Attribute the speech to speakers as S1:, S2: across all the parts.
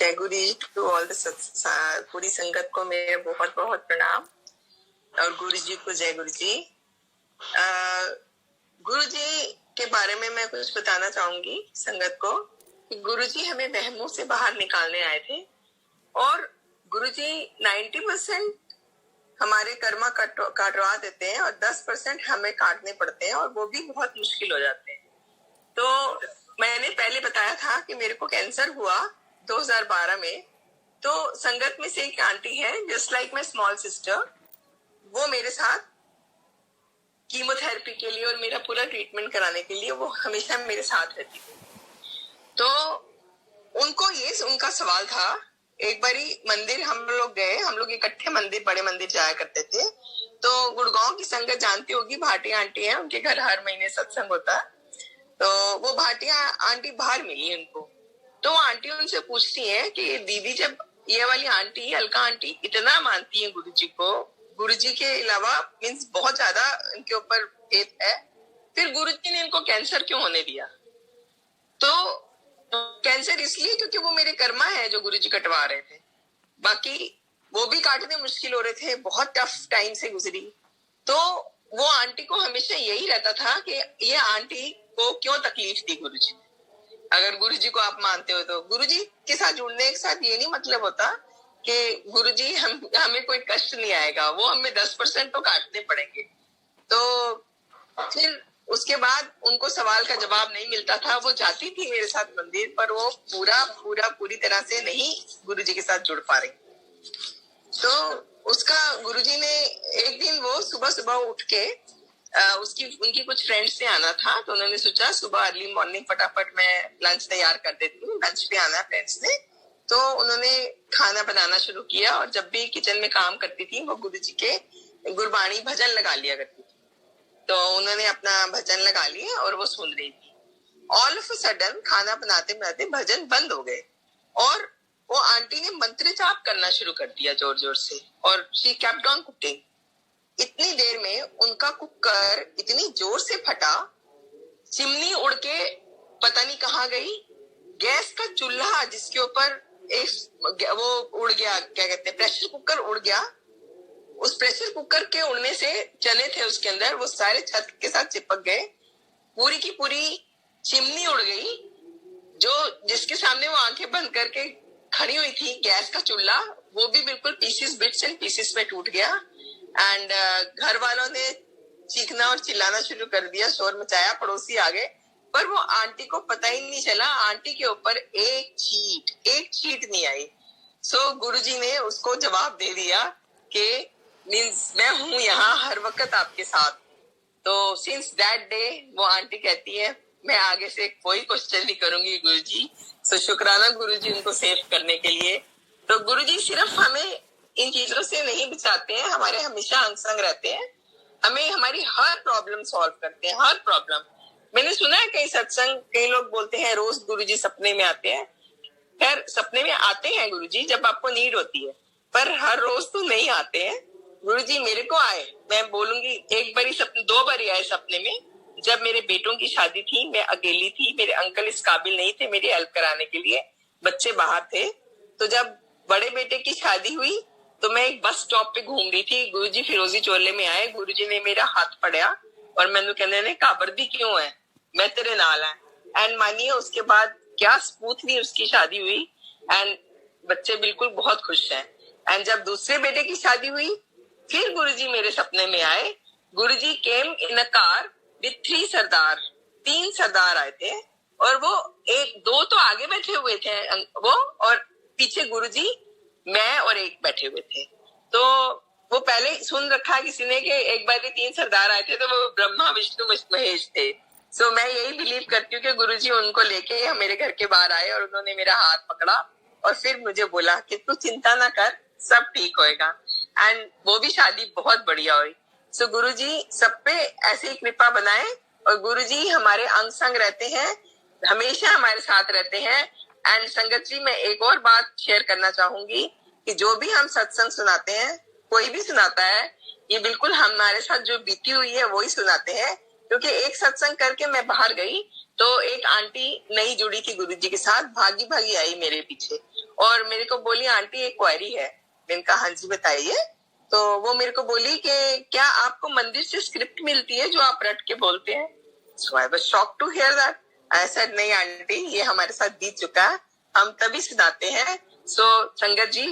S1: जय गुरु जी to all the पूरी संगत को मेरे बहुत बहुत प्रणाम और गुरु जी को जय गुरु जी। गुरु जी के बारे में मैं कुछ बताना चाहूंगी संगत को कि गुरु जी हमें वहमों से बाहर निकालने आए थे और गुरु जी 90% हमारे कर्मा काटवा देते हैं और 10% हमें काटने पड़ते हैं और वो भी बहुत मुश्किल हो जाते हैं। तो मैंने पहले बताया था कि मेरे को कैंसर हुआ 2012 में, तो संगत में से एक आंटी है just like my small sister, वो मेरे साथ कीमोथेरेपी के लिए और मेरा पूरा ट्रीटमेंट कराने के लिए वो हमेशा मेरे साथ रहती थी। तो उनको ये उनका सवाल था, एक बारी मंदिर हम लोग गए, हम लोग इकट्ठे मंदिर, बड़े मंदिर जाया करते थे। तो गुड़गांव की संगत जानती होगी, भाटिया आंटी है, उनके घर हर महीने सत्संग होता है। तो वो भाटिया आंटी बाहर मिली उनको, तो आंटी उनसे पूछती है कि दीदी जब ये वाली आंटी अलका आंटी इतना मानती है गुरुजी को, गुरुजी के अलावा मीन्स बहुत ज्यादा इनके ऊपर फेथ है, फिर गुरुजी ने इनको कैंसर क्यों होने दिया? तो कैंसर इसलिए क्योंकि वो मेरे कर्मा है जो गुरुजी कटवा रहे थे, बाकी वो भी काटने मुश्किल हो रहे थे, बहुत टफ टाइम से गुजरी। तो वो आंटी को हमेशा यही रहता था कि ये आंटी को क्यों तकलीफ दी गुरुजी ने। अगर गुरुजी को आप मानते हो तो गुरुजी के साथ जुड़ने के साथ ये नहीं मतलब होता कि गुरुजी हमें कोई कष्ट नहीं आएगा, वो हमें 10% तो काटने पड़ेंगे। तो फिर उसके बाद उनको सवाल का जवाब नहीं मिलता था, वो जाती थी मेरे साथ मंदिर पर वो पूरी तरह से नहीं गुरुजी के साथ जुड़ पा रही। तो उसका गुरुजी ने एक दिन वो सुबह उठ के उनकी कुछ फ्रेंड्स से आना था, तो उन्होंने सोचा सुबह अर्ली मॉर्निंग फटाफट मैं लंच तैयार कर देती हूँ, लंच पे आना फ्रेंड्स ने। तो उन्होंने खाना बनाना शुरू किया और जब भी किचन में काम करती थी वो गुरुजी के गुरबाणी भजन लगा लिया करती थी। तो उन्होंने अपना भजन लगा लिया और वो सुन रही थी। ऑल ऑफ अ सडन खाना बनाते बनाते भजन बंद हो गए और वो आंटी ने मंत्र जाप करना शुरू कर दिया जोर जोर से और शी केप्ट ऑन कुकिंग। इतनी देर में उनका कुकर इतनी जोर से फटा, चिमनी उड़ के पता नहीं कहाँ गई, गैस का चूल्हा जिसके ऊपर वो उड़ गया, क्या कहते हैं, प्रेशर कुकर उड़ गया। उस प्रेशर कुकर के उड़ने से चने थे उसके अंदर, वो सारे छत के साथ चिपक गए, पूरी की पूरी चिमनी उड़ गई। जो जिसके सामने वो आंखें बंद करके खड़ी हुई थी, गैस का चूल्हा, वो भी बिल्कुल बिट्स एंड पीसेस में टूट गया। एंड घर वालों ने चीखना और चिल्लाना शुरू कर दिया, शोर मचाया, पड़ोसी आ गए, पर वो आंटी को पता ही नहीं चला, आंटी के ऊपर एक छींट नहीं आई। सो गुरुजी ने उसको जवाब दे दिया कि मीन्स मैं हूं यहाँ हर वक्त आपके साथ। तो सिंस दैट डे वो आंटी कहती है मैं आगे से कोई क्वेश्चन नहीं करूंगी गुरुजी। सो शुक्राना गुरुजी उनको सेव करने के लिए। तो गुरुजी सिर्फ हमें इन चीजों से नहीं बचाते हैं, हमारे हमेशा अंग संग रहते हैं, हमें हमारी हर प्रॉब्लम सॉल्व करते हैं, हर प्रॉब्लम। मैंने सुना है कई सत्संग, कई लोग बोलते हैं रोज गुरुजी सपने में आते हैं। खैर सपने में आते हैं गुरुजी जब आपको नीड होती है, पर हर रोज तो नहीं आते हैं। गुरुजी मेरे को आए, मैं बोलूंगी एक बारी सपने, 2 बारी आए सपने में। जब मेरे बेटों की शादी थी, मैं अकेली थी, मेरे अंकल इस काबिल नहीं थे मेरी हेल्प कराने के लिए, बच्चे बाहर थे। तो जब बड़े बेटे की शादी हुई तो मैं एक बस स्टॉप पे घूम रही थी, गुरुजी फिरोजी चोले में आए, गुरुजी ने मेरा हाथ पकड़ा और मैंने कहने ने काबरदी क्यों है, मैं तेरे नाल है। एंड मानिए उसके बाद क्या स्मूथली उसकी शादी हुई एंड बच्चे बिल्कुल बहुत खुश हैं। एंड जब दूसरे बेटे की शादी हुई फिर गुरुजी मेरे सपने में आए। गुरुजी केम इन अ कार विद 3 सरदार, 3 सरदार आए थे और वो 1-2 तो आगे बैठे हुए थे वो, और पीछे गुरुजी, मैं और एक बैठे हुए थे। तो वो पहले सुन रखा किसी ने कि एक बार 3 सरदार आए थे, तो वो ब्रह्मा विष्णु महेश थे। सो मैं यही बिलीव करती हूँ कि गुरुजी उनको लेके मेरे घर के बाहर आए और उन्होंने मेरा हाथ पकड़ा और फिर मुझे बोला कि तू चिंता ना कर, सब ठीक होएगा। एंड वो भी शादी बहुत बढ़िया हुई। सो गुरुजी सब पे ऐसे ही कृपा बनाए और गुरुजी हमारे अंग संग रहते हैं, हमेशा हमारे साथ रहते हैं। एंड संगत जी मैं एक और बात शेयर करना चाहूंगी कि जो भी हम सत्संग सुनाते हैं, कोई भी सुनाता है, ये बिल्कुल हमारे साथ जो बीती हुई है वो ही सुनाते हैं। क्योंकि एक सत्संग करके मैं बाहर गई तो एक आंटी नई जुड़ी थी गुरुजी के साथ, भागी भागी आई मेरे पीछे और मेरे को बोली आंटी एक क्वेरी है। मैंने कहा हाँ जी बताइए। तो वो मेरे को बोली कि क्या आपको मंदिर से स्क्रिप्ट मिलती है जो आप रट के बोलते हैं? So I was shocked to hear that. I said नहीं आंटी, ये हमारे साथ बीत चुका है, हम तभी सुनाते हैं। सो संगत जी,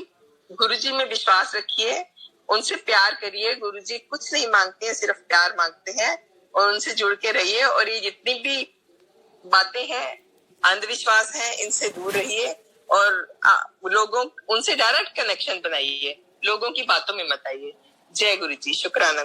S1: गुरुजी में विश्वास रखिए, उनसे प्यार करिए। गुरुजी कुछ नहीं मांगते हैं, सिर्फ प्यार मांगते हैं, और उनसे जुड़ के रहिए। और ये जितनी भी बातें हैं, अंधविश्वास है, इनसे दूर रहिए और लोगों उनसे डायरेक्ट कनेक्शन बनाइए, लोगों की बातों में मत आइए। जय गुरु जी, शुक्राना।